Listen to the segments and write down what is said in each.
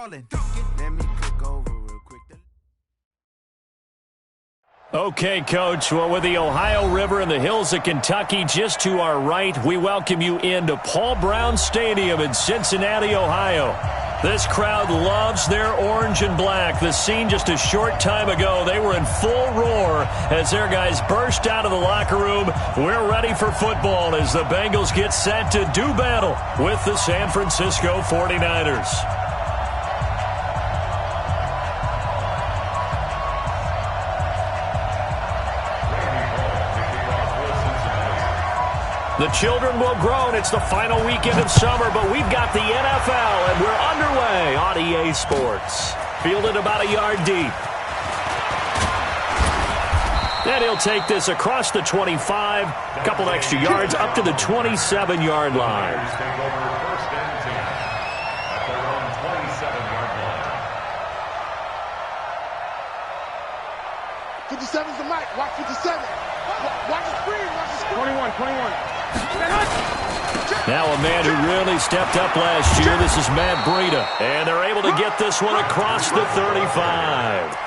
ballin'. Let me click over real quick. Okay, Coach. Well, with the Ohio River and the hills of Kentucky just to our right, we welcome you into Paul Brown Stadium in Cincinnati, Ohio. This crowd loves their orange and black. The scene just a short time ago, they were in full roar as their guys burst out of the locker room. We're ready for football as the Bengals get set to do battle with the San Francisco 49ers. The children will groan. It's the final weekend of summer, but we've got the NFL, and we're underway on EA Sports. Fielded about a yard deep. And he'll take this across the 25, a couple extra yards, up to the 27-yard line. 57's the mic. Watch 57. Watch the screen. Watch the screen. 21. Now a man who really stepped up last year. This is Matt Breida. And they're able to get this one across the 35.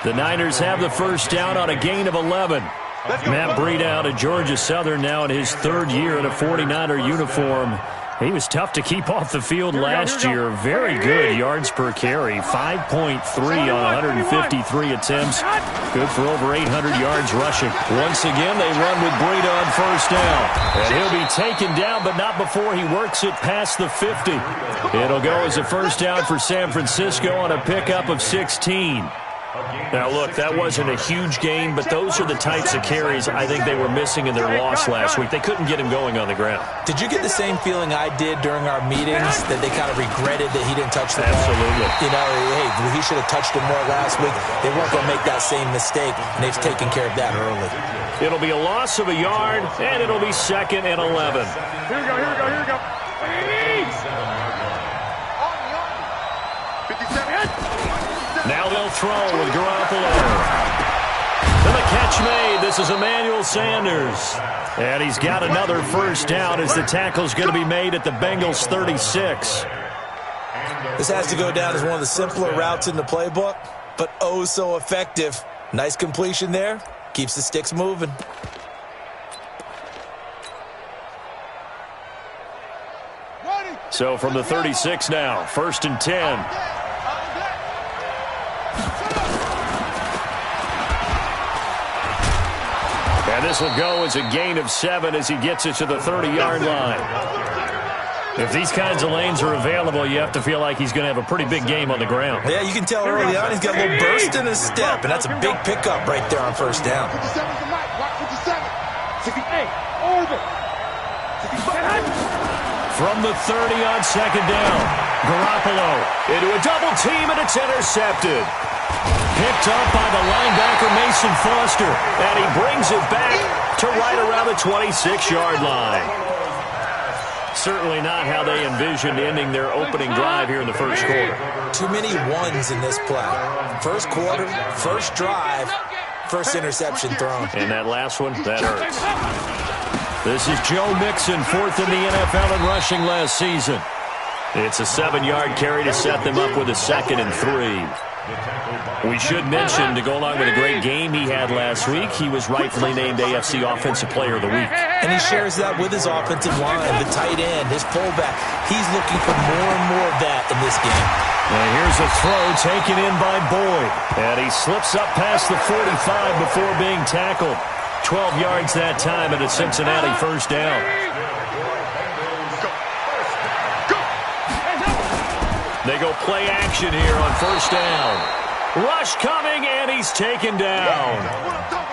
The Niners have the first down on a gain of 11. Matt Breida out of Georgia Southern now in his third year in a 49er uniform. He was tough to keep off the field last year. Very good yards per carry. 5.3 on 153 attempts. Good for over 800 yards rushing. Once again, they run with Breida on first down. And he'll be taken down, but not before he works it past the 50. It'll go as a first down for San Francisco on a pickup of 16. Now, look, that wasn't a huge gain, but those are the types of carries I think they were missing in their loss last week. They couldn't get him going on the ground. Did you get the same feeling I did during our meetings, that they kind of regretted that he didn't touch the ball? Absolutely. You know, hey, he should have touched it more last week. They weren't going to make that same mistake, and they've taken care of that early. It'll be a loss of a yard, and it'll be 2nd and 11. Here we go. 57. Now they'll throw with Garoppolo. To the catch made. This is Emmanuel Sanders. And he's got another first down as the tackle's going to be made at the Bengals 36. This has to go down as one of the simpler routes in the playbook, but oh so effective. Nice completion there. Keeps the sticks moving. So from the 36 now, 1st and 10. And this will go as a gain of 7 as he gets it to the 30-yard line. If these kinds of lanes are available, you have to feel like he's going to have a pretty big game on the ground. Yeah, you can tell early on he's got a little burst in his step, and that's a big pickup right there on first down. 57's the mic. Watch 57. 68. Over. 67. From the 30 on 2nd down, Garoppolo into a double team, and it's intercepted. Picked up by the linebacker Mason Foster, and he brings it back to right around the 26-yard line. Certainly not how they envisioned ending their opening drive here in the first quarter. Too many ones in this play. First quarter, first drive, first interception thrown. And that last one, that hurts. This is Joe Mixon, 4th in the NFL in rushing last season. It's a 7-yard carry to set them up with a 2nd and 3. We should mention, to go along with a great game he had last week, he was rightfully named AFC Offensive Player of the Week. And he shares that with his offensive line, the tight end, his fullback. He's looking for more and more of that in this game. And here's a throw taken in by Boyd. And he slips up past the 45 before being tackled. 12 yards that time at a Cincinnati first down. They go play action here on first down. Rush coming, and he's taken down.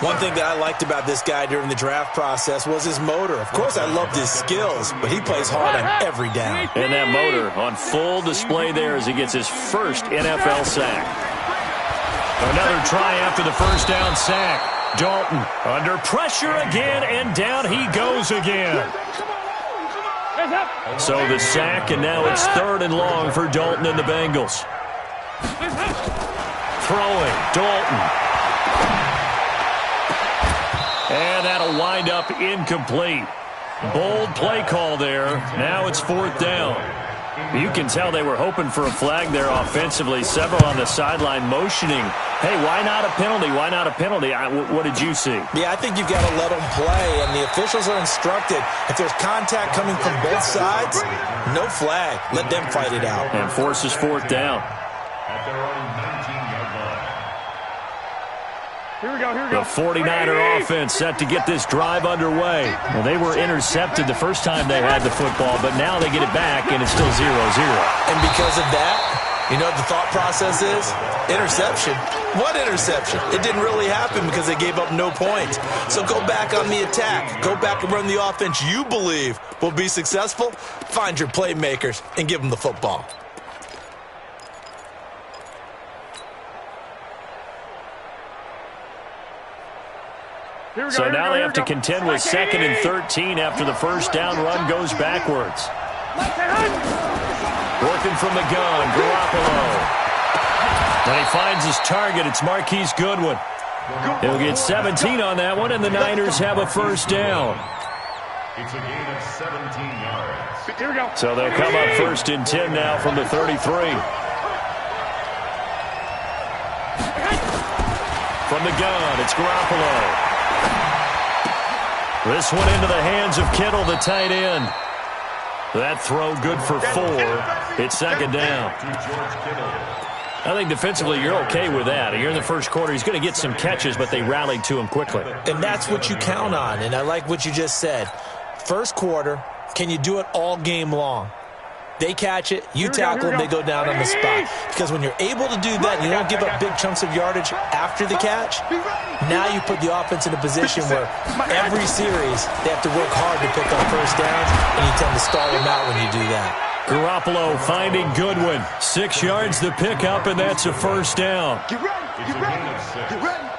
One thing that I liked about this guy during the draft process was his motor. Of course, I loved his skills, but he plays hard on every down. And that motor on full display there as he gets his first NFL sack. Another try after the first down sack. Dalton under pressure again, and down he goes again. So the sack, and now it's 3rd and long for Dalton and the Bengals. Throwing, Dalton. And that'll wind up incomplete. Bold play call there. Now it's 4th down. You can tell they were hoping for a flag there offensively. Several on the sideline motioning, hey, why not a penalty? Why not a penalty? What did you see? Yeah, I think you've got to let them play, and the officials are instructed. If there's contact coming from both sides, no flag. Let them fight it out. And forces fourth down. Here we go, here we go. The 49er offense set to get this drive underway. Well, they were intercepted the first time they had the football, but now they get it back, and it's still 0-0. And because of that, you know what the thought process is? Interception. What interception? It didn't really happen because they gave up no points. So go back on the attack. Go back and run the offense you believe will be successful. Find your playmakers and give them the football. So now they have to contend with 2nd and 13 after the first down run goes backwards. Working from the gun, Garoppolo. And he finds his target. It's Marquise Goodwin. He'll get 17 on that one, and the Niners have a first down. It's a gain of 17 yards. Here we go. So they'll come up 1st and 10 now from the 33. From the gun, it's Garoppolo. This one into the hands of Kittle, the tight end. That throw good for 4. It's 2nd down. I think defensively you're okay with that. Here in the first quarter, he's going to get some catches, but they rallied to him quickly. And that's what you count on, and I like what you just said. First quarter, can you do it all game long? They catch it, you tackle them, they go down on the spot. Because when you're able to do that, you don't give up big chunks of yardage after the catch, now you put the offense in a position where every series they have to work hard to pick up first downs, and you tend to stall them out when you do that. Garoppolo finding Goodwin. 6 yards the pickup, and that's a first down. Get ready, get ready, get ready.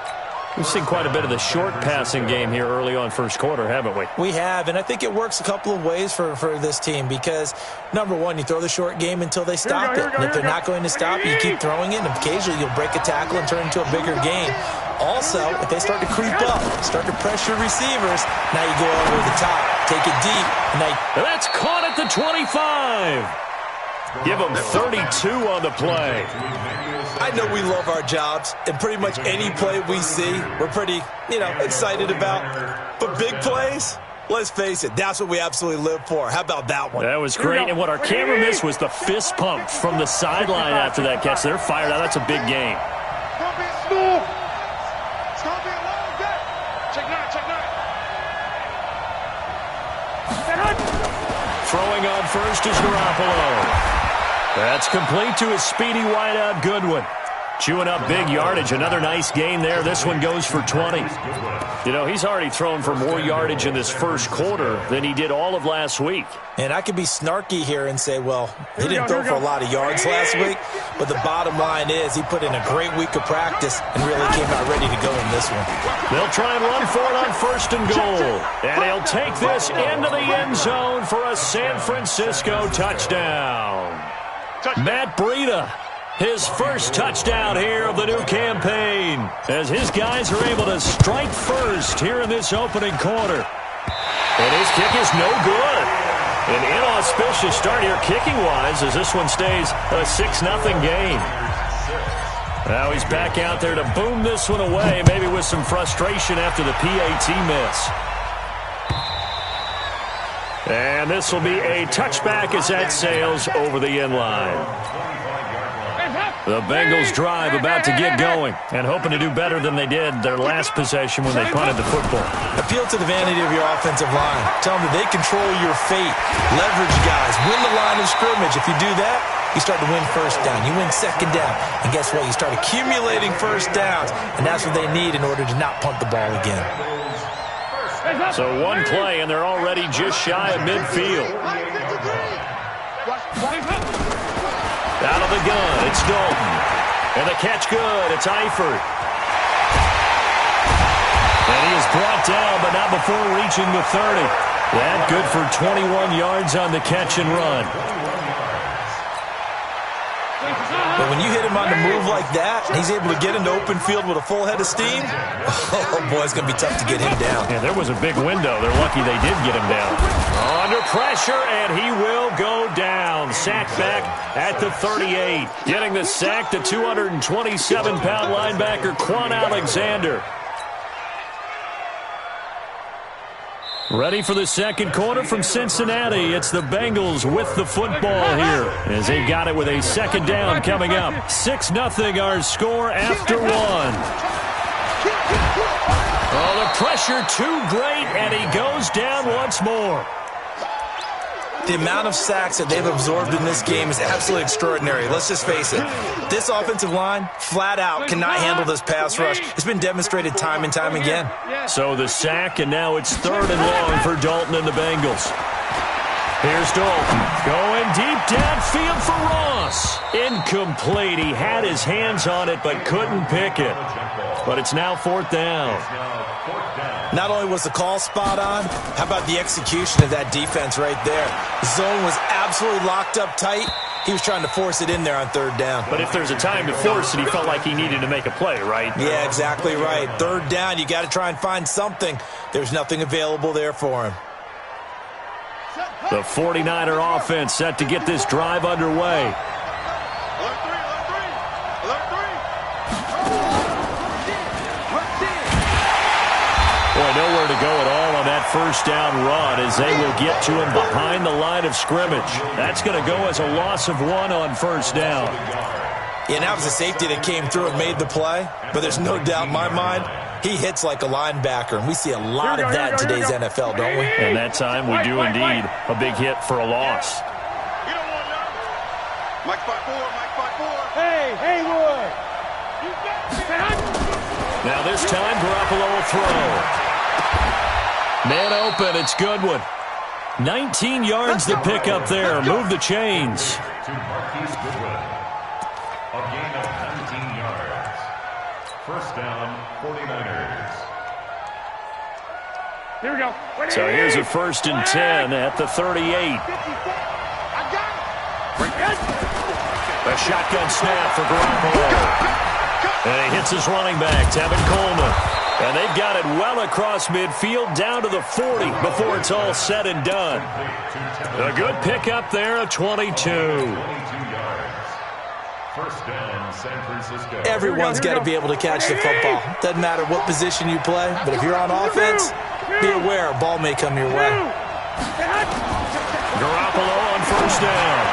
We've seen quite a bit of the short passing game here early on first quarter, haven't we? We have, and I think it works a couple of ways for this team because, number one, you throw the short game until they stop it. And if they're not going to stop it, you keep throwing it, and occasionally you'll break a tackle and turn it into a bigger game. Also, if they start to creep up, start to pressure receivers, now you go over the top, take it deep. And that's caught at the 25. Give them 32 on the play. I know we love our jobs, and pretty much any play we see, we're pretty, excited about. But big plays, let's face it, that's what we absolutely live for. How about that one? That was great, and what our camera missed was the fist pump from the sideline after that catch. They're fired out. That's a big game. It's going to be smooth. It's going to be a long day. Check 9, check 9. Throwing on first is Garoppolo. That's complete to his speedy wideout Goodwin. Chewing up big yardage. Another nice gain there. This one goes for 20. He's already thrown for more yardage in this first quarter than he did all of last week. And I could be snarky here and say, well, he didn't throw for a lot of yards last week, but the bottom line is he put in a great week of practice and really came out ready to go in this one. They'll try and run for it on 1st and goal. And he'll take this into the end zone for a San Francisco touchdown. Matt Breida, his first touchdown here of the new campaign, as his guys are able to strike first here in this opening quarter. And his kick is no good. An inauspicious start here kicking-wise as this one stays a 6-0 game. Now he's back out there to boom this one away, maybe with some frustration after the PAT miss. And this will be a touchback as that sails over the end line. The Bengals drive about to get going and hoping to do better than they did their last possession when they punted the football. Appeal to the vanity of your offensive line. Tell them that they control your fate. Leverage guys. Win the line of scrimmage. If you do that, you start to win first down. You win second down. And guess what? You start accumulating first downs. And that's what they need in order to not punt the ball again. So one play, and they're already just shy of midfield. Out of the gun, it's Dalton. And the catch good, it's Eifert. And he is brought down, but not before reaching the 30. That good for 21 yards on the catch and run. But when you hit him on the move like that, he's able to get into open field with a full head of steam, oh, boy, it's going to be tough to get him down. Yeah, there was a big window. They're lucky they did get him down. Under pressure, and he will go down. Sacked back at the 38. Getting the sack, the 227-pound linebacker, Quan Alexander. Ready for the second quarter from Cincinnati. It's the Bengals with the football here as they got it with a second down coming up. 6-0 our score after one. Oh, the pressure too great, and he goes down once more. The amount of sacks that they've absorbed in this game is absolutely extraordinary. Let's just face it. This offensive line, flat out, cannot handle this pass rush. It's been demonstrated time and time again. So the sack, and now it's 3rd and long for Dalton and the Bengals. Here's Dalton going deep downfield for Ross. Incomplete. He had his hands on it but couldn't pick it. But it's now 4th down. Not only was the call spot on, how about the execution of that defense right there? The zone was absolutely locked up tight. He was trying to force it in there on 3rd down. But if there's a time to force it, he felt like he needed to make a play, right? Yeah, exactly right. 3rd down, you got to try and find something. There's nothing available there for him. The 49er offense set to get this drive underway. Boy, nowhere to go at all on that first down run as they will get to him behind the line of scrimmage. That's going to go as a loss of 1 on 1st down. Yeah, that was a safety that came through and made the play, but there's no doubt in my mind he hits like a linebacker, and we see a lot of that in today's NFL, don't we? And that time we do indeed a big hit for a loss. Mike spot 4, Mike spot 4. Hey, Haywood. Now this time Garoppolo will throw. Man open, it's Goodwin. 19 yards to pick up there. Move the chains. To Marquise Goodwin. A gain of 19 yards. 1st down, 49ers. Here we go. So here's a 1st and 10 at the 38. A shotgun snap for Garoppolo. And he hits his running back, Tevin Coleman. And they've got it well across midfield down to the 40 before it's all said and done. A good pickup there, a 22. 22 yards. 1st down, San Francisco. Everyone's got to be able to catch the football. Doesn't matter what position you play, but if you're on offense, be aware a ball may come your way. Garoppolo on 1st down.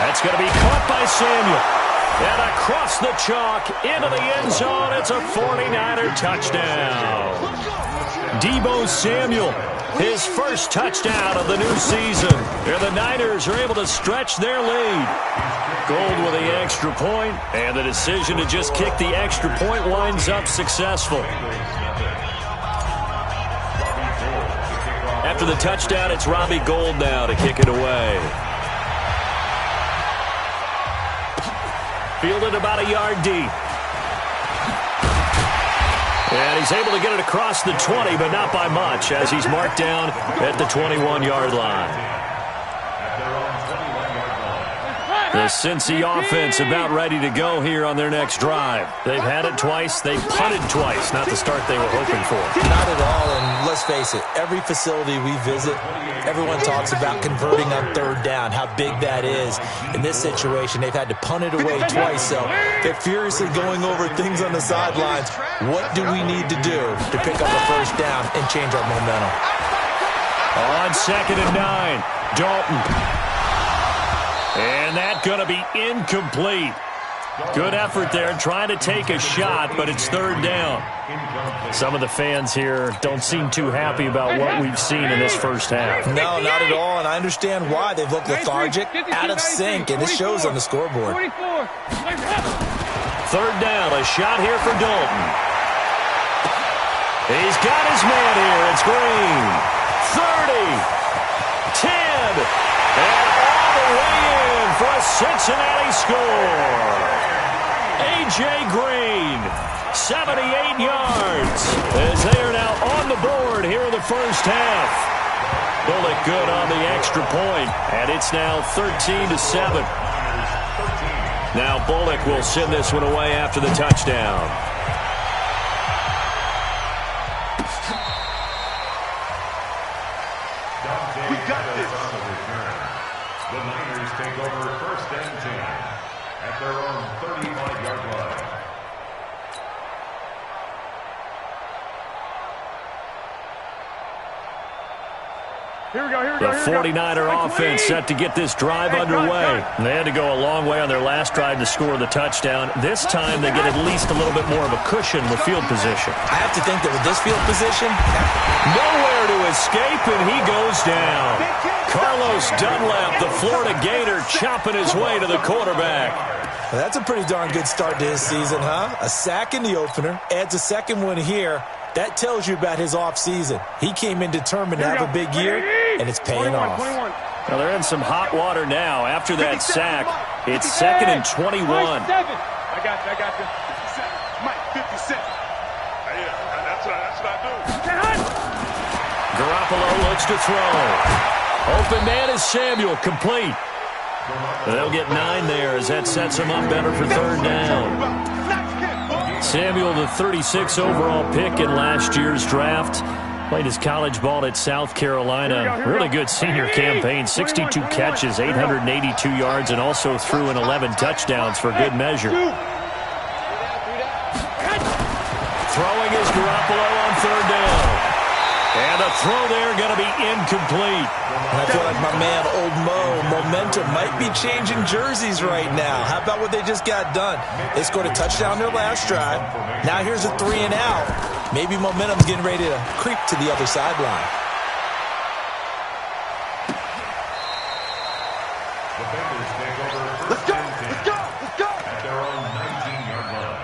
That's going to be caught by Samuel. And across the chalk, into the end zone, it's a 49er touchdown. Deebo Samuel, his first touchdown of the new season. And the Niners are able to stretch their lead. Gold with the extra point, and the decision to just kick the extra point winds up successful. After the touchdown, it's Robbie Gould now to kick it away. Fielded about a yard deep. And he's able to get it across the 20, but not by much, as he's marked down at the 21-yard line. The Cincy offense about ready to go here on their next drive. They've had it twice. They've punted twice. Not the start they were hoping for. Not at all, and let's face it, every facility we visit, everyone talks about converting on 3rd down, how big that is. In this situation, they've had to punt it away twice, so they're furiously going over things on the sidelines. What do we need to do to pick up a 1st down and change our momentum? On 2nd and 9, Dalton. And that's going to be incomplete. Good effort there trying to take a shot, but it's 3rd down. Some of the fans here don't seem too happy about what we've seen in this first half. No, not at all, and I understand why. They've looked lethargic, out of sync, and it shows on the scoreboard. 3rd down, a shot here for Dalton. He's got his man here. It's Green. 30, 10, and all the way in for a Cincinnati score. A.J. Green, 78 yards, as they are now on the board here in the first half. Bullet good on the extra point, and it's now 13-7. Now Bullock will send this one away after the touchdown. We got this. On the return. The Niners take over 1st and 10 at their own 35-yard line. The 49er offense set to get this drive underway. They had to go a long way on their last drive to score the touchdown. This time they get at least a little bit more of a cushion with field position. I have to think that with this field position, nowhere to escape, and he goes down. Carlos Dunlap, the Florida Gator, chopping his way to the quarterback. well, that's a pretty darn good start to his season, huh? A sack in the opener, adds a second one here. That tells you about his offseason. He came in determined to have a big year, and it's paying off. Well, they're in some hot water now after that sack. It's 2nd and 21. I got you. 57. Mike, 57. That's what I do. Garoppolo looks to throw. Open man is Samuel, complete. They'll get 9 there as that sets him up better for 3rd down. Samuel, the 36 overall pick in last year's draft. Played his college ball at South Carolina. Really good senior campaign. 62 catches, 882 yards, and also threw in 11 touchdowns for good measure. Throwing is Garoppolo on 3rd down. And the throw there going to be incomplete. And I feel like my man, Old Mo, momentum might be changing jerseys right now. How about what they just got done? They scored a touchdown their last drive. Now here's a 3 and out. Maybe momentum's getting ready to creep to the other sideline. The Bengals take over 1st and 10 at their own 19-yard line.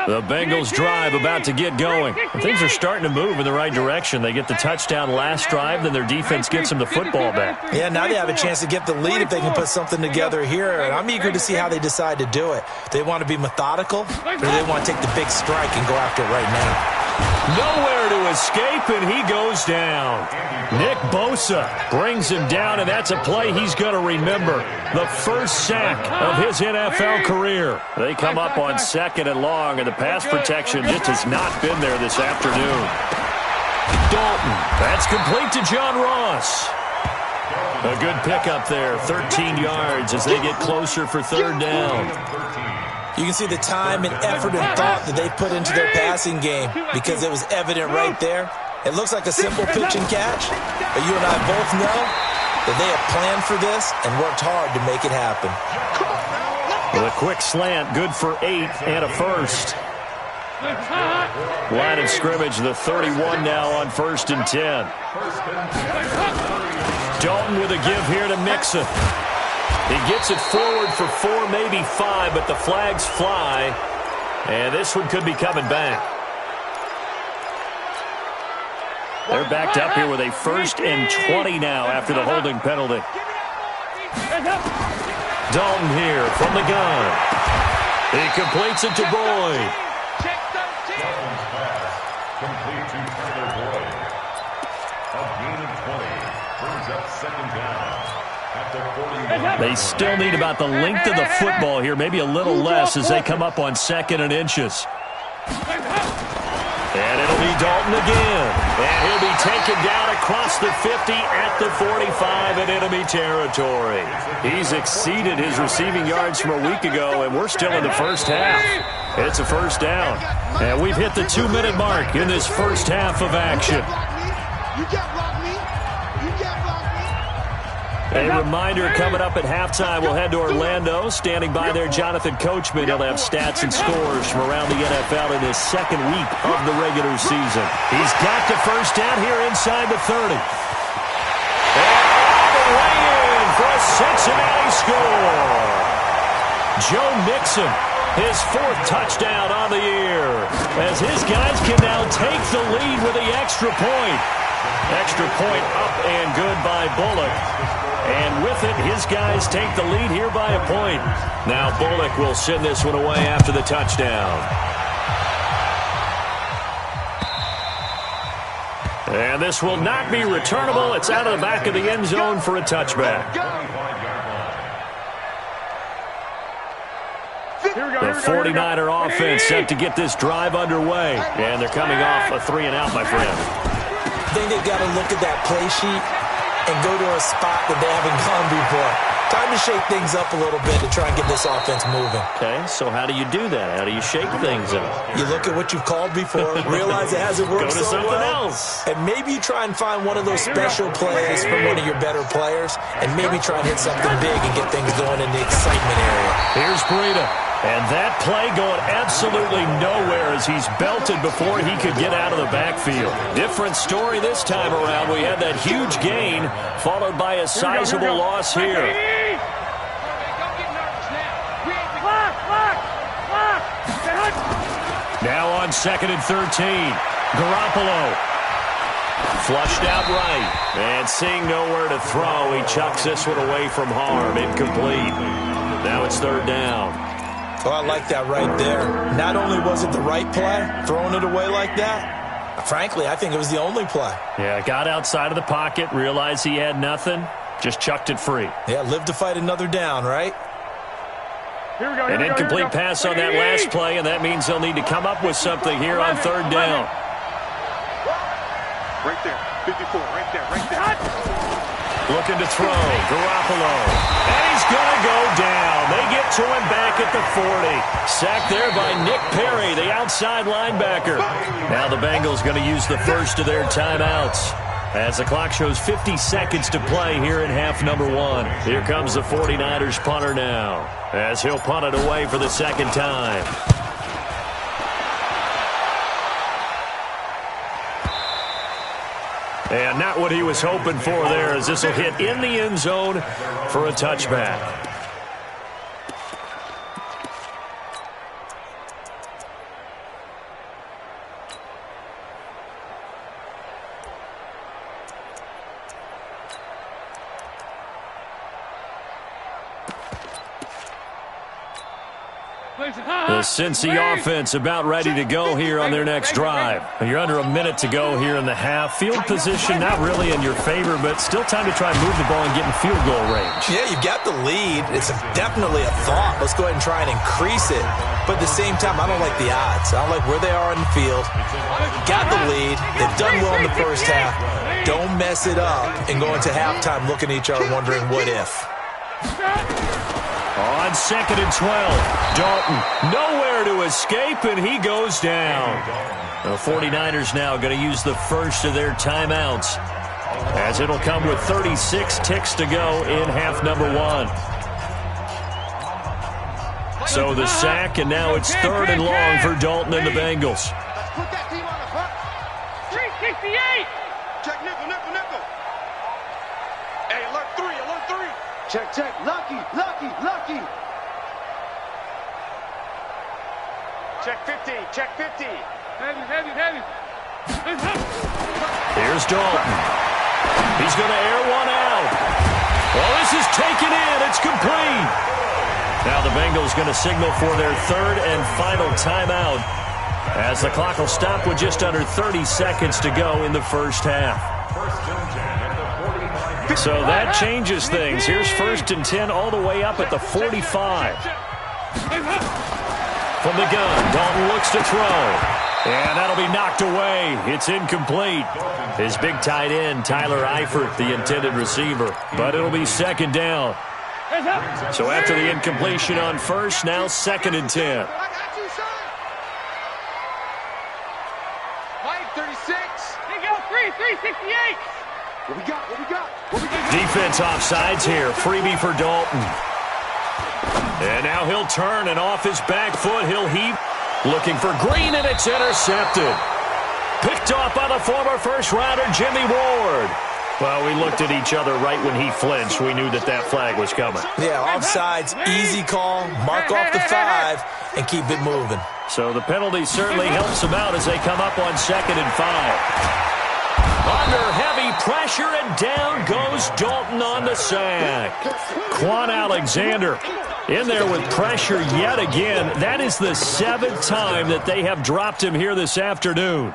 The Bengals drive about to get going. Things are starting to move in the right direction. They get the touchdown last drive, then their defense gets them the football back. Yeah, now they have a chance to get the lead if they can put something together here, and I'm eager to see how they decide to do it. Do they want to be methodical, or do they want to take the big strike and go after it right now? Nowhere to escape, and he goes down. Nick Bosa brings him down, and that's a play he's going to remember. The first sack of his NFL career. They come up on 2nd and long, and the pass protection just has not been there this afternoon. Dalton, that's complete to John Ross. A good pickup there, 13 yards as they get closer for 3rd down. You can see the time and effort and thought that they put into their passing game because it was evident right there. It looks like a simple pitch and catch, but you and I both know that they have planned for this and worked hard to make it happen. With a quick slant, good for 8 and a first. Line of scrimmage, the 31 now on 1st and 10. Dalton with a give here to Mixon. He gets it forward for 4, maybe 5, but the flags fly, and this one could be coming back. They're backed up here with a 1st and 20 now after the holding penalty. Dalton here from the gun. He completes it to Boyd. Dalton's pass complete to Tyler Boyd. A gain of 20 brings up 2nd down. They still need about the length of the football here, maybe a little less as they come up on 2nd and inches. And it'll be Dalton again. And he'll be taken down across the 50 at the 45 in enemy territory. He's exceeded his receiving yards from a week ago, and we're still in the first half. It's a 1st down. And we've hit the 2-minute mark in this first half of action. A reminder coming up at halftime, we'll head to Orlando. Standing by there, Jonathan Coachman. He'll have stats and scores from around the NFL in his 2nd week of the regular season. He's got the 1st down here inside the 30. And the way in for a Cincinnati score. Joe Mixon, his 4th touchdown on the year, as his guys can now take the lead with the extra point. Extra point up and good by Bullock. And with it, his guys take the lead here by a point. Now Bullock will send this one away after the touchdown. And this will not be returnable. It's out of the back of the end zone for a touchback. The 49er offense set to get this drive underway. And they're coming off a 3-and-out, my friend. I think they've got to look at that play sheet and go to a spot that they haven't gone before. Time to shake things up a little bit to try and get this offense moving. Okay, so how do you do that? How do you shake things up? You look at what you've called before, realize it hasn't worked Go to so something well, else. and maybe you try and find one of those special plays from one of your better players, and maybe try and hit something big and get things going in the excitement area. Here's Breida. And that play going absolutely nowhere as he's belted before he could get out of the backfield. Different story this time around. We had that huge gain followed by a sizable loss here. Now on 2nd and 13. Garoppolo. Flushed out right. And seeing nowhere to throw, he chucks this one away from harm. Incomplete. Now it's 3rd down. Oh, I like that right there. Not only was it the right play, throwing it away like that, frankly, I think it was the only play. Yeah, got outside of the pocket, realized he had nothing, just chucked it free. Yeah, live to fight another down, right? An incomplete pass on that last play, and that means they'll need to come up with something here on 3rd down. Right there, 54, right there. Looking to throw, Garoppolo. And he's going to go down. They get to him back at the 40. Sacked there by Nick Perry, the outside linebacker. Now the Bengals going to use the first of their timeouts as the clock shows 50 seconds to play here in half number 1. Here comes the 49ers punter now as he'll punt it away for the 2nd time. And not what he was hoping for there, as this will hit in the end zone for a touchback. The Cincy offense about ready to go here on their next drive. You're under a minute to go here in the half. Field position not really in your favor, but still time to try and move the ball and get in field goal range. Yeah, you've got the lead. It's definitely a thought. Let's go ahead and try and increase it. But at the same time, I don't like the odds. I don't like where they are in the field. Got the lead. They've done well in the first half. Don't mess it up and go into halftime looking at each other wondering what if. On 2nd and 12, Dalton nowhere to escape, and he goes down. The 49ers now going to use the first of their timeouts, as it'll come with 36 ticks to go in half number 1. So the sack, and now it's 3rd and long for Dalton and the Bengals. Let's put that team on the front. 368. Check nickel. Hey, alert 3. Check. Lucky. Check 50. Heavy. Here's Dalton. He's going to air one out. Well, this is taken in. It's complete. Now the Bengals going to signal for their 3rd and final timeout, as the clock will stop with just under 30 seconds to go in the first half. So that changes things. Here's 1st and 10 all the way up at the 45. From the gun, Dalton looks to throw. And that'll be knocked away. It's incomplete. His big tight end, Tyler Eifert, the intended receiver. But it'll be 2nd down. So after the incompletion on 1st, now 2nd and 10. I got you, son. Mike, 36. Here you go, 368. What we got? Defense offsides here. Freebie for Dalton. And now he'll turn, and off his back foot, he'll heave. Looking for Green, and it's intercepted. Picked off by the former first-rounder, Jimmy Ward. Well, we looked at each other right when he flinched. We knew that flag was coming. Yeah, offsides, easy call, mark off the 5, and keep it moving. So the penalty certainly helps them out as they come up on 2nd and 5. Under heavy pressure, and down goes Dalton on the sack. Quan Alexander in there with pressure yet again. That is the 7th time that they have dropped him here this afternoon.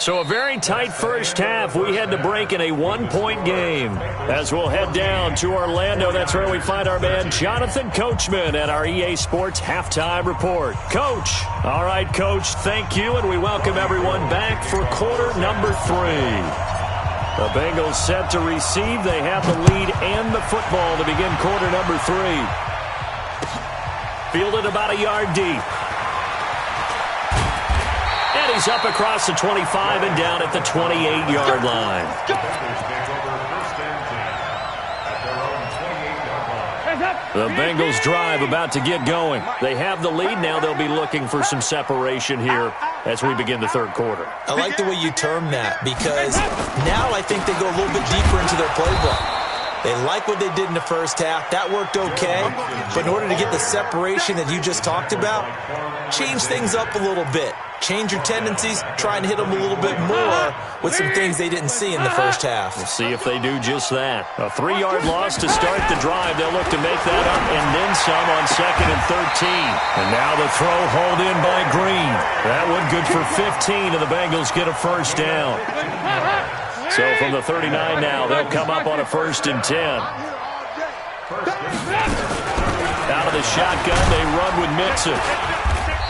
So a very tight first half. We had to break in a one-point game. As we'll head down to Orlando, that's where we find our man Jonathan Coachman at our EA Sports Halftime Report. Coach. All right, Coach, thank you, and we welcome everyone back for quarter number 3. The Bengals set to receive. They have the lead and the football to begin quarter number 3. Fielded about a yard deep. And he's up across the 25 and down at the 28-yard line. The Bengals drive about to get going. They have the lead. Now they'll be looking for some separation here as we begin the third quarter. I like the way you term that because now I think they go a little bit deeper into their playbook. They like what they did in the first half. That worked okay. But in order to get the separation that you just talked about, change things up a little bit. Change your tendencies. Try and hit them a little bit more with some things they didn't see in the first half. We'll see if they do just that. A 3-yard loss to start the drive. They'll look to make that up and then some on 2nd and 13. And now the throw hauled in by Green. That one good for 15, and the Bengals get a first down. So from the 39 now, they'll come up on a 1st and 10. Out of the shotgun, they run with Mixon.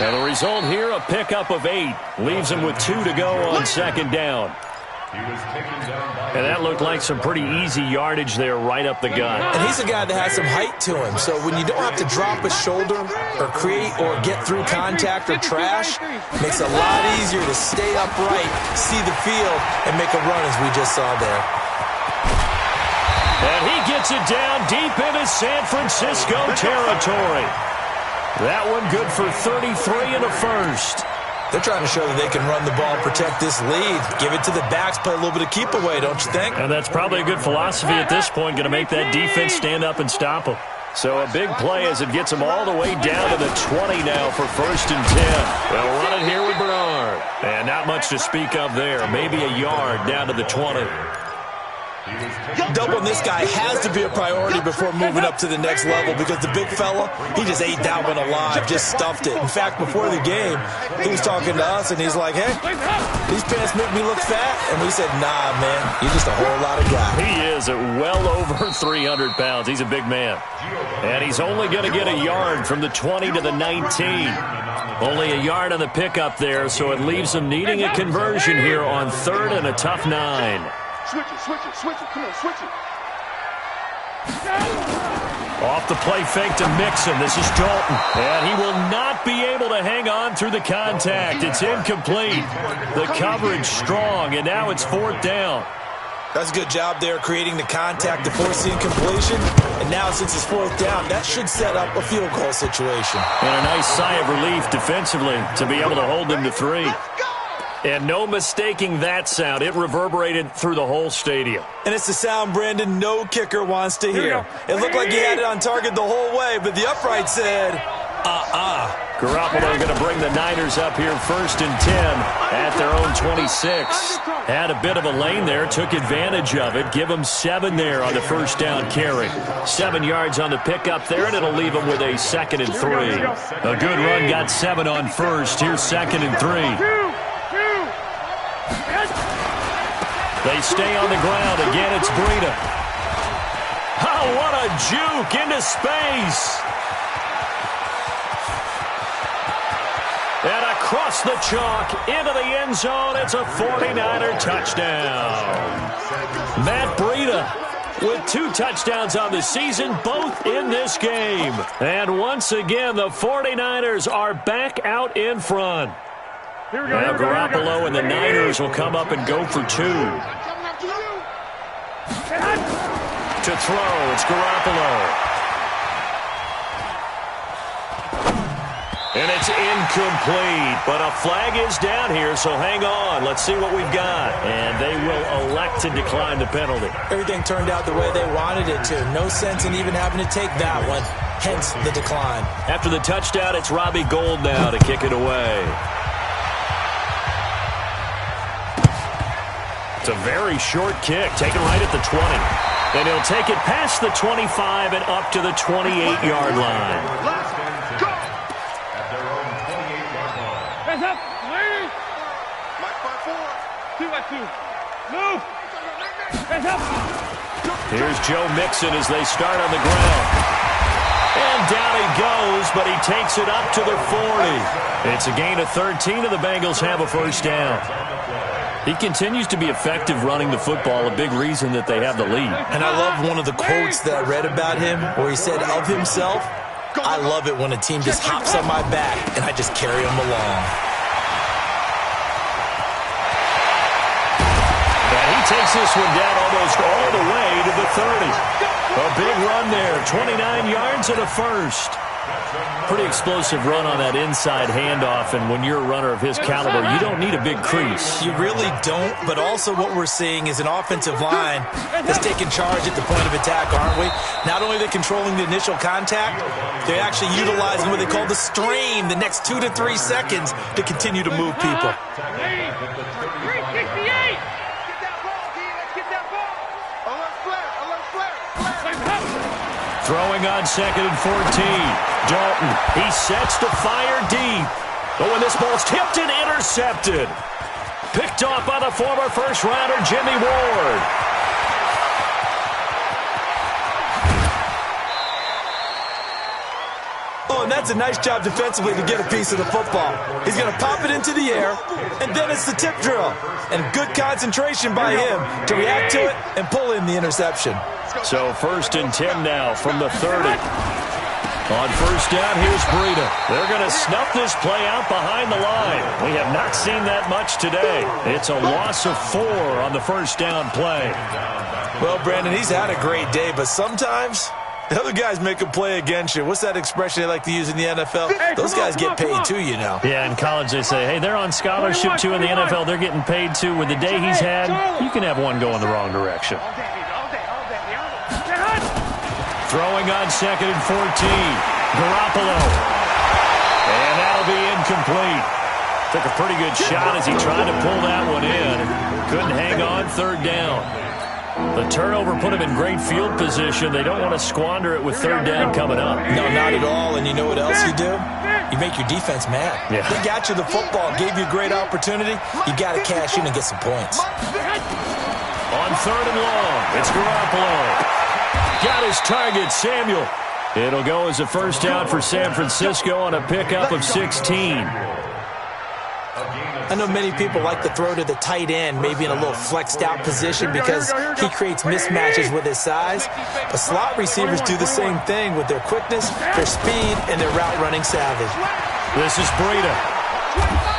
And the result here, a pickup of 8. Leaves them with 2 to go on 2nd down. And that looked like some pretty easy yardage there right up the gut. And he's a guy that has some height to him. So when you don't have to drop a shoulder or create or get through contact or trash, it makes it a lot easier to stay upright, see the field, and make a run as we just saw there. And he gets it down deep into San Francisco territory. That one good for 33 and a first. They're trying to show that they can run the ball, protect this lead, give it to the backs, play a little bit of keep away, don't you think? And that's probably a good philosophy at this point, going to make that defense stand up and stop them. So a big play as it gets them all the way down to the 20 now for 1st and 10. They'll run it here with Bernard. And not much to speak of there. Maybe a yard down to the 20. Doubling this guy has to be a priority before moving up to the next level because the big fella, he just ate that one alive, just stuffed it. In fact, before the game, he was talking to us, and he's like, hey, these pants make me look fat. And we said, nah, man, you're just a whole lot of guy. He is at well over 300 pounds. He's a big man. And he's only going to get a yard from the 20 to the 19. Only a yard on the pickup there, so it leaves him needing a conversion here on 3rd and a tough 9. Switch it. Come on, switch it. Off the play fake to Mixon. This is Dalton. And he will not be able to hang on through the contact. It's incomplete. The coverage strong, and now it's 4th down. That's a good job there creating the contact to force the incompletion. And now since it's 4th down, that should set up a field goal situation. And a nice sigh of relief defensively to be able to hold them to 3. And no mistaking that sound. It reverberated through the whole stadium. And it's the sound Brandon no kicker wants to hear. It looked like he had it on target the whole way, but the upright said, Garoppolo going to bring the Niners up here 1st and 10 at their own 26. Had a bit of a lane there, took advantage of it. Give them 7 there on the 1st down carry. 7 yards on the pickup there, and it'll leave them with a 2nd and 3. A good run got 7 on 1st. Here's 2nd and 3. They stay on the ground. Again, it's Breida. Oh, what a juke into space. And across the chalk into the end zone. It's a 49er touchdown. Matt Breida with 2 touchdowns on the season, both in this game. And once again, the 49ers are back out in front. Now Garoppolo and the Niners will come up and go for 2. To throw, it's Garoppolo. And it's incomplete, but a flag is down here, so hang on. Let's see what we've got. And they will elect to decline the penalty. Everything turned out the way they wanted it to. No sense in even having to take that one, hence the decline. After the touchdown, it's Robbie Gould now to kick it away. It's a very short kick, taken right at the 20. And he'll take it past the 25 and up to the 28-yard line. Here's Joe Mixon as they start on the ground. And down he goes, but he takes it up to the 40. It's a gain of 13, and the Bengals have a first down. He continues to be effective running the football, a big reason that they have the lead. And I love one of the quotes that I read about him where he said of himself, I love it when a team just hops on my back and I just carry them along. And he takes this one down almost all the way to the 30. A big run there, 29 yards and a first. Pretty explosive run on that inside handoff, and when you're a runner of his caliber, you don't need a big crease. You really don't, but also what we're seeing is an offensive line that's taking charge at the point of attack, aren't we? Not only are they controlling the initial contact, they're actually utilizing what they call the strain the next 2 to 3 seconds to continue to move people. Throwing on 2nd and 14. Dalton, he sets to fire deep. Oh, and this ball's tipped and intercepted. Picked off by the former first-rounder Jimmy Ward. Oh, and that's a nice job defensively to get a piece of the football. He's going to pop it into the air, and then it's the tip drill. And good concentration by him to react to it and pull in the interception. So 1st and 10 now from the 30. On first down, here's Breida. They're going to snuff this play out behind the line. We have not seen that much today. It's a loss of 4 on the first down play. Well, Brandon, he's had a great day, but sometimes the other guys make a play against you. What's that expression they like to use in the NFL? Those guys get paid too, you know. Yeah, in college they say, hey, they're on scholarship too. In the NFL, they're getting paid too. With the day he's had, you can have one go in the wrong direction. Throwing on 2nd and 14. Garoppolo. And that'll be incomplete. Took a pretty good shot as he tried to pull that one in. Couldn't hang on 3rd down. The turnover put him in great field position. They don't want to squander it with 3rd down coming up. No, not at all. And you know what else you do? You make your defense mad. Yeah. They got you the football, gave you a great opportunity. You got to cash in and get some points. On 3rd and long, it's Garoppolo. Got his target, Samuel. It'll go as a first down for San Francisco on a pickup of 16. I know many people like to throw to the tight end, maybe in a little flexed out position because he creates mismatches with his size. But slot receivers do the same thing with their quickness, their speed, and their route running savvy. This is Breida.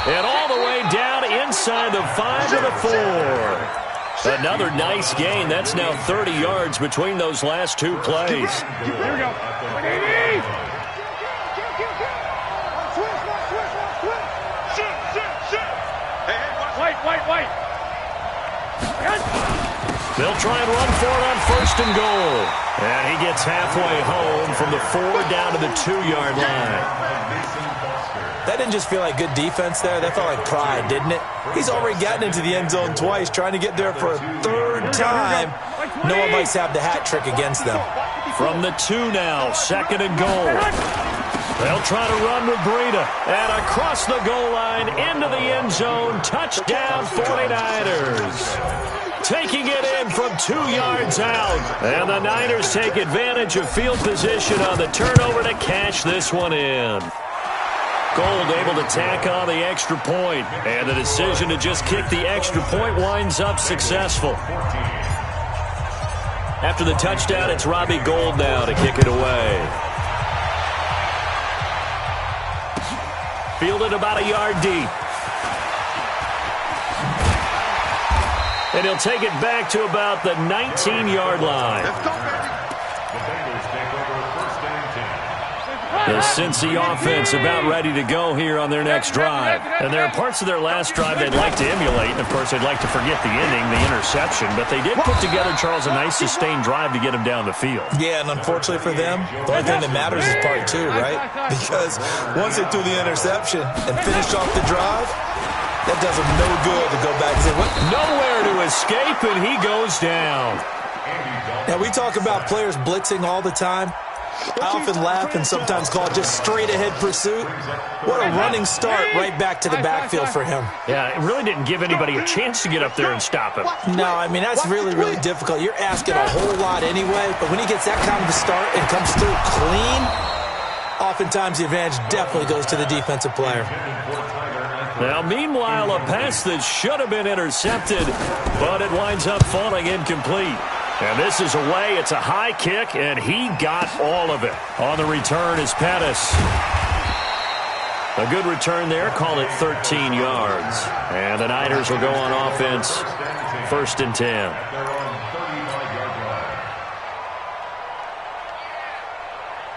And all the way down inside the 5 to the 4. Another nice gain. That's now 30 yards between those last 2 plays. Here we go. White. They'll try and run for it on 1st and goal. And he gets halfway home from the 4 down to the 2-yard line. That didn't just feel like good defense there. That felt like pride, didn't it? He's already gotten into the end zone twice, trying to get there for a 3rd time. No one likes to have the hat trick against them. From the 2 now, 2nd and goal. They'll try to run with Breida. And across the goal line, into the end zone. Touchdown, 49ers. Taking it in from 2 yards out. And the Niners take advantage of field position on the turnover to cash this one in. Gold able to tack on the extra point. And the decision to just kick the extra point winds up successful. After the touchdown, it's Robbie Gould now to kick it away. Fielded about a yard deep. And he'll take it back to about the 19-yard line. Let's go, baby. The Cincy offense about ready to go here on their next drive. And there are parts of their last drive they'd like to emulate. And, of course, they'd like to forget the ending, the interception. But they did put together, Charles, a nice sustained drive to get him down the field. Yeah, and unfortunately for them, the only thing that matters is part 2, right? Because once they threw the interception and finished off the drive, that does them no good to go back and say, what? Nowhere to escape, and he goes down. Now, we talk about players blitzing all the time. I often laugh and sometimes call it just straight-ahead pursuit. What a running start right back to the backfield for him. Yeah, it really didn't give anybody a chance to get up there and stop him. No, I mean, that's really, really difficult. You're asking a whole lot anyway, but when he gets that kind of a start and comes through clean, oftentimes the advantage definitely goes to the defensive player. Now, meanwhile, a pass that should have been intercepted, but it winds up falling incomplete. And this is away. It's a high kick, and he got all of it. On the return is Pettis. A good return there. Call it 13 yards. And the Niners will go on offense. 1st and 10.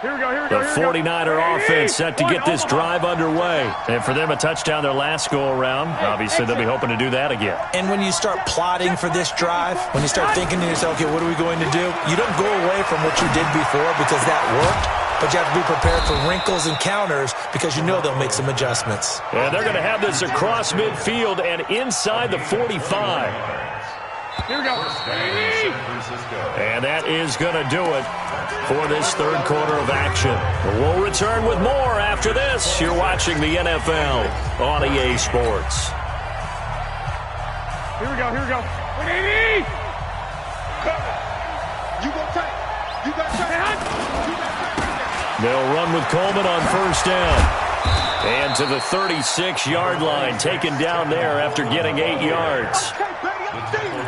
The 49er offense set to get this drive underway. And for them, a touchdown their last go-around. Obviously, they'll be hoping to do that again. And when you start plotting for this drive, when you start thinking to yourself, okay, what are we going to do? You don't go away from what you did before because that worked, but you have to be prepared for wrinkles and counters because you know they'll make some adjustments. And they're going to have this across midfield and inside the 45. Here we go. And that is going to do it for this third quarter of action. We'll return with more after this. You're watching the NFL on EA Sports. Here we go. 180. You gonna take. You got to. They'll run with Coleman on 1st down. And to the 36-yard line, taken down there after getting 8 yards.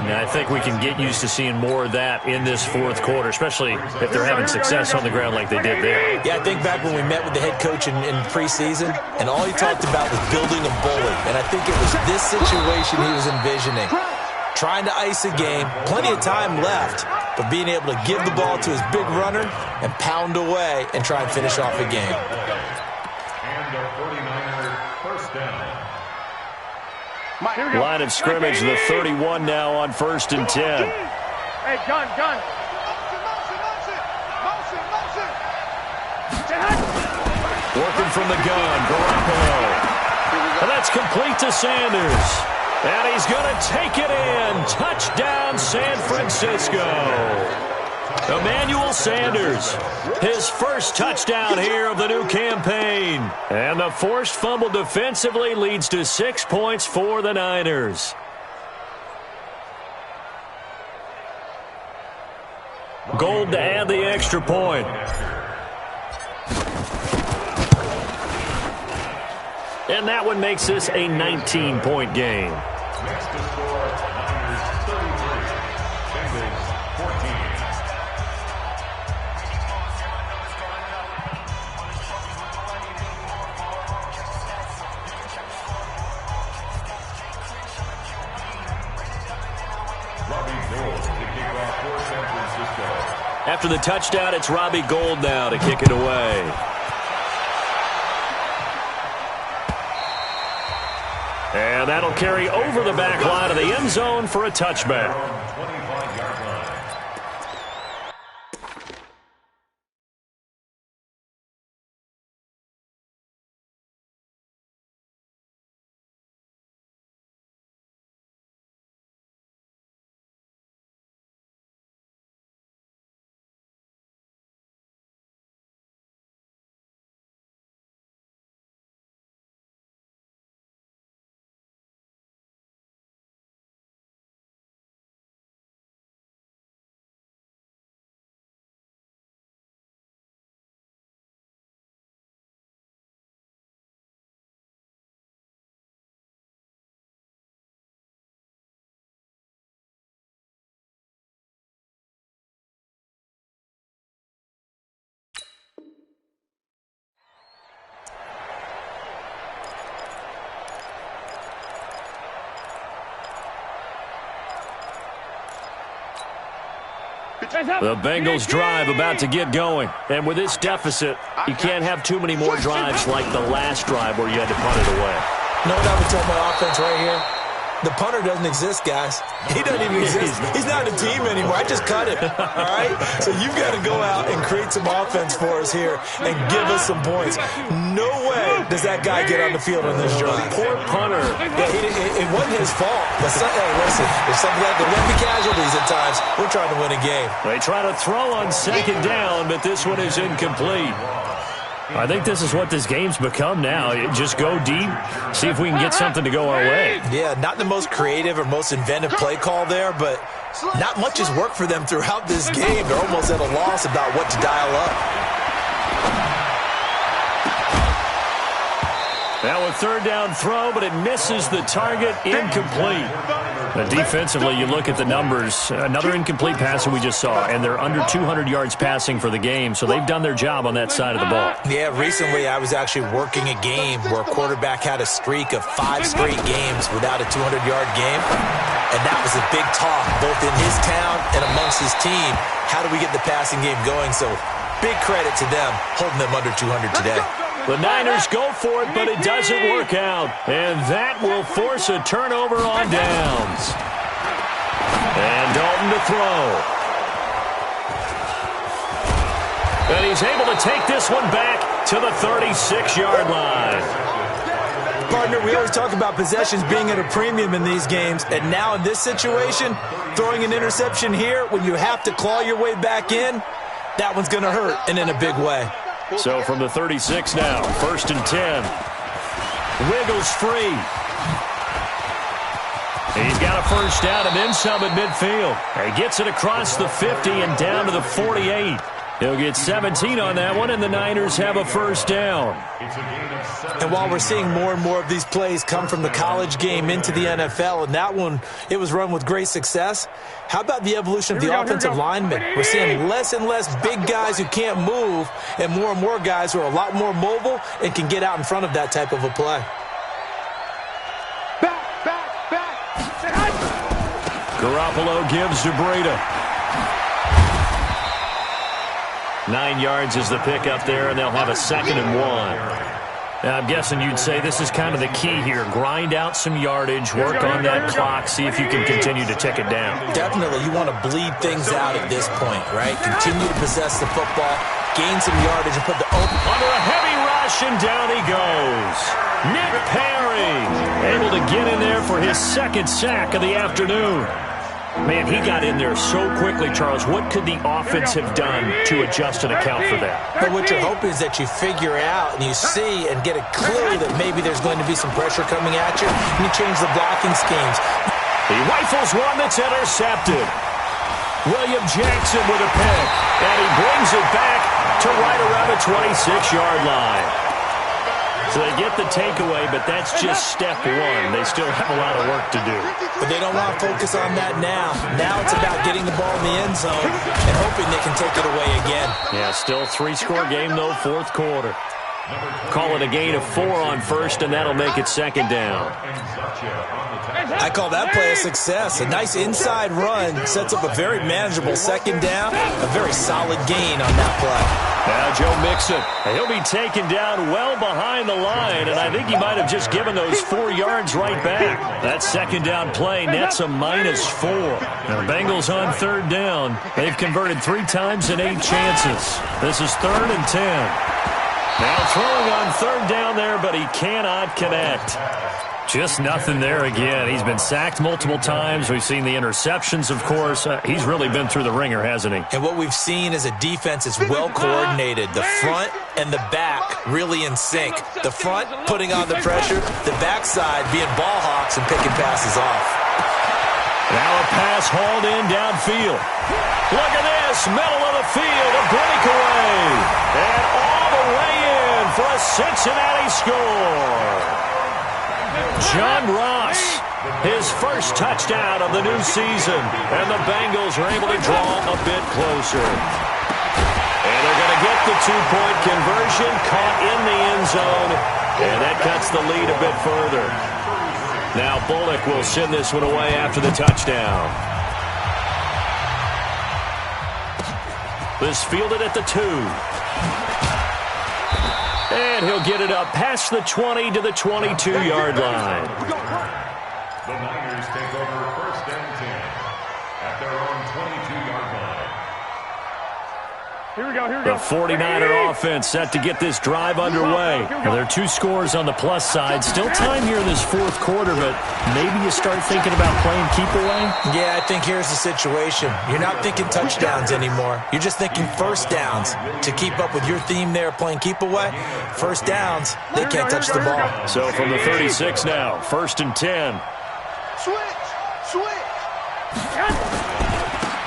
And I think we can get used to seeing more of that in this 4th quarter, especially if they're having success on the ground like they did there. Yeah, I think back when we met with the head coach in preseason, and all he talked about was building a bully. And I think it was this situation he was envisioning. Trying to ice a game, plenty of time left, but being able to give the ball to his big runner and pound away and try and finish off a game. And a 49er 1st down. Line of scrimmage, the 31 now on 1st and 10. Hey, gun. Working from the gun, Garoppolo. And that's complete to Sanders. And he's going to take it in. Touchdown, San Francisco. Emmanuel Sanders, his first touchdown here of the new campaign. And the forced fumble defensively leads to 6 points for the Niners. Gold to add the extra point. And that one makes this a 19-point game. Next to score, Niners 33, Bengals 14. Robbie Gould to kick off for San Francisco. After the touchdown, it's Robbie Gould now to kick it away. And that'll carry over the back line of the end zone for a touchback. 25-yard line. The Bengals drive about to get going. And with this deficit, you can't have too many more drives like the last drive where you had to punt it away. You know what I would tell my offense right here? The punter doesn't exist, guys. He doesn't even exist. He's not a team anymore. I just cut him, all right? So you've got to go out and create some offense for us here and give us some points. No way does that guy get on the field on this drive. Poor punter. Yeah, it wasn't his fault. But hey, listen, there's something like there will be casualties at times. We're trying to win a game. They try to throw on second down, but this one is incomplete. I think this is what this game's become now. Just go deep, see if we can get something to go our way. Yeah, not the most creative or most inventive play call there, but not much has worked for them throughout this game. They're almost at a loss about what to dial up. Now a third down throw, but it misses the target, incomplete. Defensively, you look at the numbers. Another incomplete pass that we just saw, and they're under 200 yards passing for the game, so they've done their job on that side of the ball. Yeah, recently I was actually working a game where a quarterback had a streak of 5 straight games without a 200-yard game, and that was a big talk both in his town and amongst his team. How do we get the passing game going? So big credit to them holding them under 200 today. The Niners go for it, but it doesn't work out. And that will force a turnover on downs. And Dalton to throw. And he's able to take this one back to the 36-yard line. Partner, we always talk about possessions being at a premium in these games, and now in this situation, throwing an interception here when you have to claw your way back in, that one's going to hurt, and in a big way. So from the 36 now, 1st and 10. Wiggles free. He's got a first down and then some at midfield. He gets it across the 50 and down to the 48. He'll get 17 on that one, and the Niners have a first down. And while we're seeing more and more of these plays come from the college game into the NFL, and that one, it was run with great success, how about the evolution of the offensive linemen? We're seeing less and less big guys who can't move and more guys who are a lot more mobile and can get out in front of that type of a play. Garoppolo gives to Breida. 9 yards is the pickup there, and they'll have a 2nd and 1. Now, I'm guessing you'd say this is kind of the key here. Grind out some yardage, work on that clock, see if you can continue to tick it down. Definitely. You want to bleed things out at this point, right? Continue to possess the football, gain some yardage, and put the under a heavy rush, and down he goes. Nick Perry able to get in there for his 2nd sack of the afternoon. Man, he got in there so quickly, Charles. What could the offense have done to adjust and account for that? But what you're hoping is that you figure out and you see and get a clue that maybe there's going to be some pressure coming at you, and you change the blocking schemes. He rifles one that's intercepted. William Jackson with a pick, and he brings it back to right around the 26-yard line. So they get the takeaway, but that's just step one. They still have a lot of work to do. But they don't want to focus on that now. Now it's about getting the ball in the end zone and hoping they can take it away again. Yeah, still 3-score game, though, 4th quarter. Call it a gain of 4 on 1st, and that'll make it 2nd down. I call that play a success. A nice inside run sets up a very manageable 2nd down, a very solid gain on that play. Now Joe Mixon, he'll be taken down well behind the line, and I think he might have just given those 4 yards right back. That 2nd down play nets a -4. Now the Bengals on 3rd down. They've converted 3 times in 8 chances. This is 3rd and 10. Now throwing on 3rd down there, but he cannot connect. Just nothing there again. He's been sacked multiple times. We've seen the interceptions, of course. He's really been through the ringer, hasn't he? And what we've seen is a defense that's well coordinated. The front and the back really in sync. The front putting on the pressure, the backside being ball hawks and picking passes off. Now a pass hauled in downfield. Look at this, middle of the field, a breakaway. And all the way in for a Cincinnati score. John Ross, his first touchdown of the new season, and the Bengals are able to draw a bit closer. And they're going to get the 2-point conversion, caught in the end zone, and that cuts the lead a bit further. Now Bullock will send this one away after the touchdown. This fielded at the 2. And he'll get it up past the 20 to the 22-yard line. The 49er offense set to get this drive underway. Now, there are 2 scores on the plus side. Still time here in this fourth quarter, but maybe you start thinking about playing keep away? Yeah, I think here's the situation. You're not thinking touchdowns anymore. You're just thinking first downs. To keep up with your theme there, playing keep away, first downs, they can't touch the ball. So from the 36 now, 1st and 10. Switch.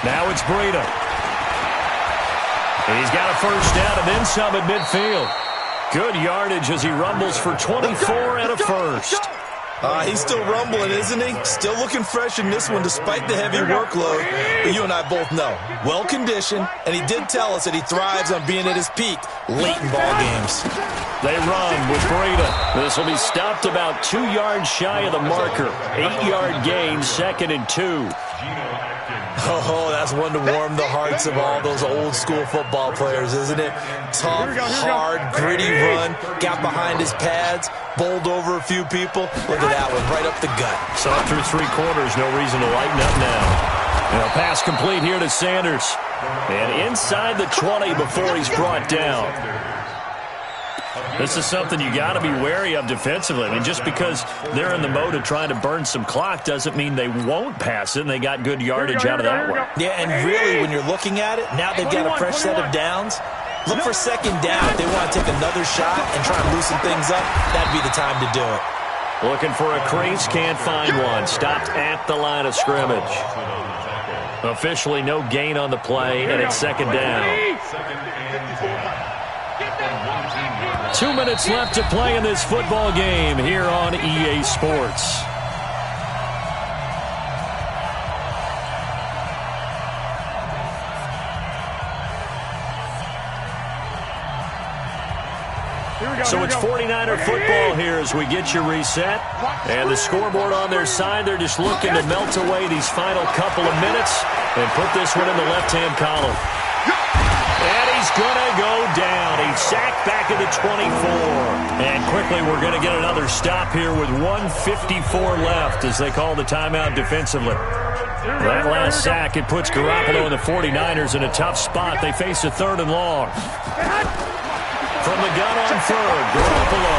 Now it's Breida. He's got a first down and then some at midfield. Good yardage as he rumbles for 24 and a first. He's still rumbling, isn't he? Still looking fresh in this one despite the heavy workload. But you and I both know, well-conditioned, and he did tell us that he thrives on being at his peak late in ball games. They run with Breida. This will be stopped about 2 yards shy of the marker. 8-yard gain, 2nd and 2. Oh, that's one to warm the hearts of all those old-school football players, isn't it? Tough, hard, gritty run, got behind his pads, bowled over a few people. Look at that one, right up the gut. So through 3 quarters, no reason to lighten up now. And a pass complete here to Sanders. And inside the 20 before he's brought down. This is something you got to be wary of defensively. I mean, just because they're in the mode of trying to burn some clock doesn't mean they won't pass it, and they got good yardage out of that one. Yeah, and really, when you're looking at it, now they've got a fresh set of downs. Look for 2nd down. If they want to take another shot and try and loosen things up, that'd be the time to do it. Looking for a crease, can't find one. Stopped at the line of scrimmage. Officially no gain on the play, and it's 2nd down. 2 minutes left to play in this football game here on EA Sports. So it's 49er football here as we get you reset. And the scoreboard on their side, they're just looking to melt away these final couple of minutes and put this one in the left-hand column. And he's going to go down. He's sacked back at the 24. And quickly, we're going to get another stop here with 1:54 left as they call the timeout defensively. That last sack, it puts Garoppolo and the 49ers in a tough spot. They face a 3rd and long. From the gun on 3rd, Garoppolo.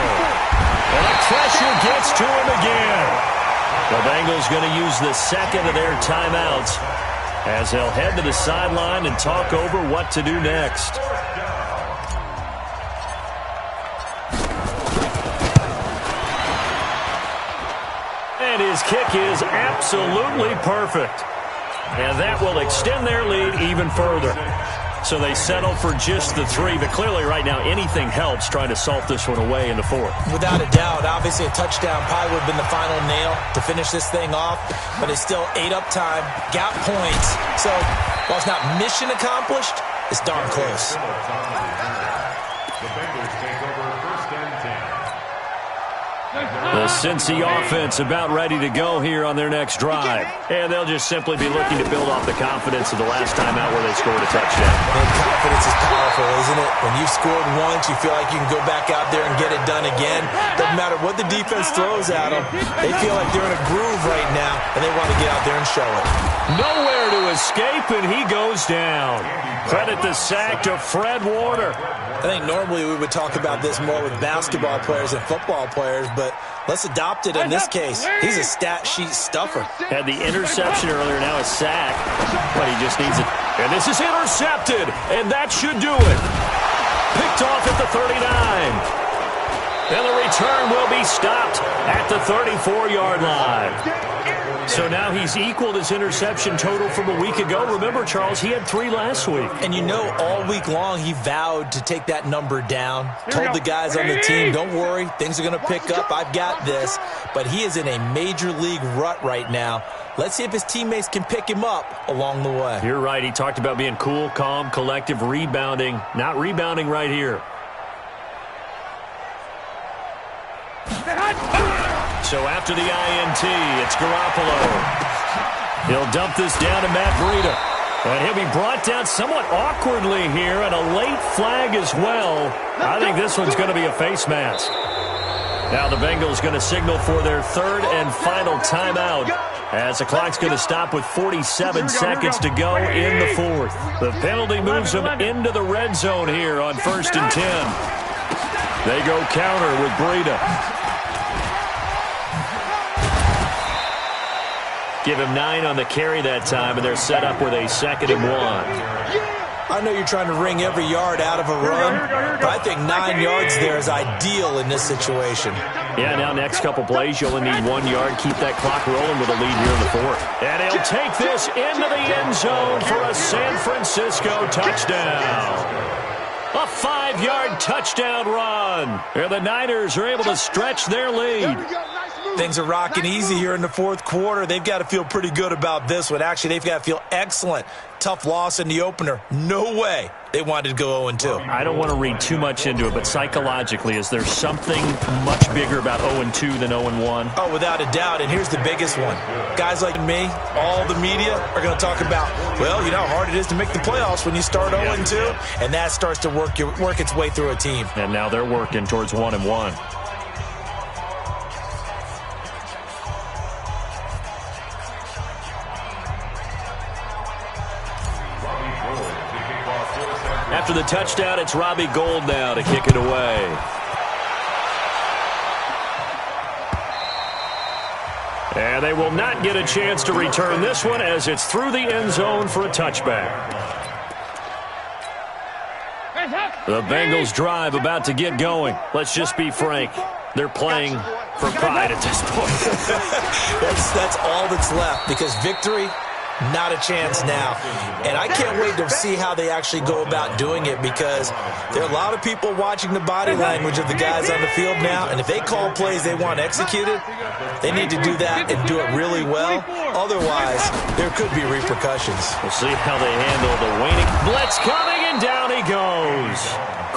And the pressure gets to him again. The Bengals going to use the 2nd of their timeouts as they'll head to the sideline and talk over what to do next. And his kick is absolutely perfect. And that will extend their lead even further. So they settle for just the 3, but clearly right now anything helps trying to salt this one away in the 4th. Without a doubt, obviously a touchdown probably would have been the final nail to finish this thing off, but it's still ate up time, got points. So while it's not mission accomplished, it's darn close. The Bengals take over 1st and 10. The Cincy offense about ready to go here on their next drive. And they'll just simply be looking to build off the confidence of the last time out where they scored a touchdown. And confidence is powerful, isn't it? When you've scored once, you feel like you can go back out there and get it done again. Doesn't matter what the defense throws at them. They feel like they're in a groove right now, and they want to get out there and show it. Nowhere to escape, and he goes down. Credit the sack to Fred Warner. I think normally we would talk about this more with basketball players and football players, but let's adopt it in this case. He's a stat sheet stuffer. Had the interception earlier, now a sack, but he just needs it. And this is intercepted, and that should do it. Picked off at the 39. And the return will be stopped at the 34-yard line. So now he's equaled his interception total from a week ago. Remember, Charles, he had 3 last week. And you know, all week long he vowed to take that number down. Told the guys on the team, don't worry, things are going to pick up. I've got this. But he is in a major league rut right now. Let's see if his teammates can pick him up along the way. You're right. He talked about being cool, calm, collective, rebounding. Not rebounding right here. So after the INT, it's Garoppolo. He'll dump this down to Matt Breida. And he'll be brought down somewhat awkwardly here, and a late flag as well. I think this one's going to be a face mask. Now the Bengals going to signal for their 3rd and final timeout As the clock's going to stop with 47 seconds to go in the fourth. The penalty moves them into the red zone here on 1st and 10. They go counter with Breida. Give him 9 on the carry that time, and they're set up with a 2nd and 1. I know you're trying to wring every yard out of a run, but I think 9 yards there is ideal in this situation. Yeah, now next couple plays, you only need 1 yard. Keep that clock rolling with a lead here in the fourth. And he'll take this into the end zone for a San Francisco touchdown. A 5-yard touchdown run. And the Niners are able to stretch their lead. Things are rocking easy here in the fourth quarter. They've got to feel pretty good about this one. Actually, they've got to feel excellent. Tough loss in the opener. No way they wanted to go 0-2. I don't want to read too much into it, but psychologically, is there something much bigger about 0-2 than 0-1? Oh, without a doubt, and here's the biggest one. Guys like me, all the media are going to talk about, well, you know how hard it is to make the playoffs when you start 0-2, and that starts to work its way through a team. And now they're working towards 1-1. After the touchdown, it's Robbie Gould now to kick it away. And they will not get a chance to return this one as it's through the end zone for a touchback. The Bengals drive about to get going. Let's just be frank. They're playing for pride at this point. That's all that's left, because victory, not a chance now. And I can't wait to see how they actually go about doing it, because there are a lot of people watching the body language of the guys on the field now, and if they call plays they want executed, they need to do that and do it really well. Otherwise, there could be repercussions. We'll see how they handle the waning blitz coming, and down he goes.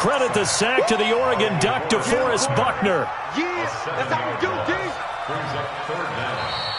Credit the sack to the Oregon Duck, DeForest Buckner. Yeah, that's how we do, D. Brings up 3rd down.